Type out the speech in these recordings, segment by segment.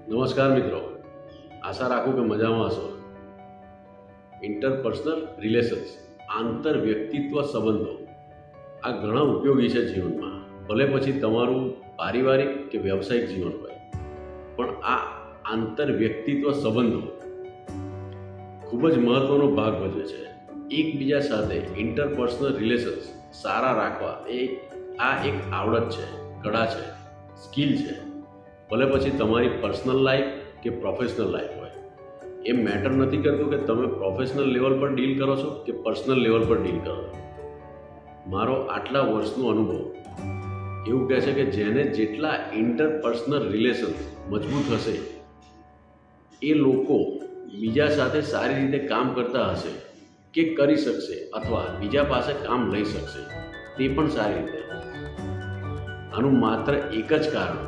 નમસ્કાર મિત્રો, આશા રાખું કે મજામાં હશો. ઇન્ટરપર્સનલ રિલેશન્સ, આંતર વ્યક્તિત્વ સંબંધો આ ઘણા ઉપયોગી છે જીવનમાં. ભલે પછી તમારું પારિવારિક કે વ્યવસાયિક જીવન હોય, પણ આ આંતર વ્યક્તિત્વ સંબંધો ખૂબ જ મહત્ત્વનો ભાગ ભજવે છે. એકબીજા સાથે ઇન્ટરપર્સનલ રિલેશન્સ સારા રાખવા આ એક આવડત છે, કળા છે, સ્કિલ છે. ભલે પછી તમારી પર્સનલ લાઈફ કે પ્રોફેશનલ લાઈફ હોય, એ મેટર નથી કરતું કે તમે પ્રોફેશનલ લેવલ પર ડીલ કરો છો કે પર્સનલ લેવલ પર ડીલ કરો છો. મારો આટલા વર્ષનો અનુભવ એવું કહે છે કે જેને જેટલા ઇન્ટરપર્સનલ રિલેશન્સ મજબૂત હશે, એ લોકો બીજા સાથે સારી રીતે કામ કરતા હશે કે કરી શકશે, અથવા બીજા પાસે કામ લઈ શકશે તે પણ સારી રીતે. આનું માત્ર એક જ કારણ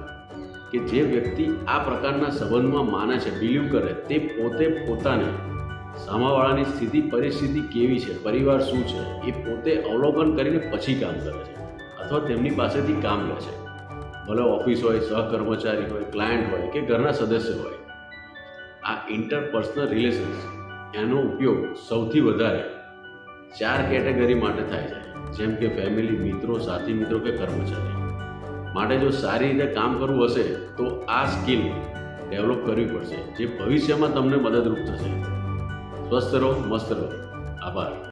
કે જે વ્યક્તિ આ પ્રકારના સંબંધમાં માને છે, બિલીવ કરે, તે પોતે પોતાને સામાવાળાની સ્થિતિ પરિસ્થિતિ કેવી છે, પરિવાર શું છે, એ પોતે અવલોકન કરીને પછી કામ કરે છે અથવા તેમની પાસેથી કામ લે છે. ભલે ઓફિસ હોય, સહકર્મચારી હોય, ક્લાયન્ટ હોય કે ઘરના સદસ્ય હોય. આ ઇન્ટરપર્સનલ રિલેશન્સ એનો ઉપયોગ સૌથી વધારે 4 કેટેગરી માટે થાય છે, જેમ કે ફેમિલી, મિત્રો, સાથી મિત્રો કે કર્મચારી માટે. જો સારી રીતે કામ કરવું હશે તો આ સ્કિલ ડેવલપ કરવી પડશે, જે ભવિષ્યમાં તમને મદદરૂપ થશે. સ્વસ્થ રહો, મસ્ત રહો. આભાર.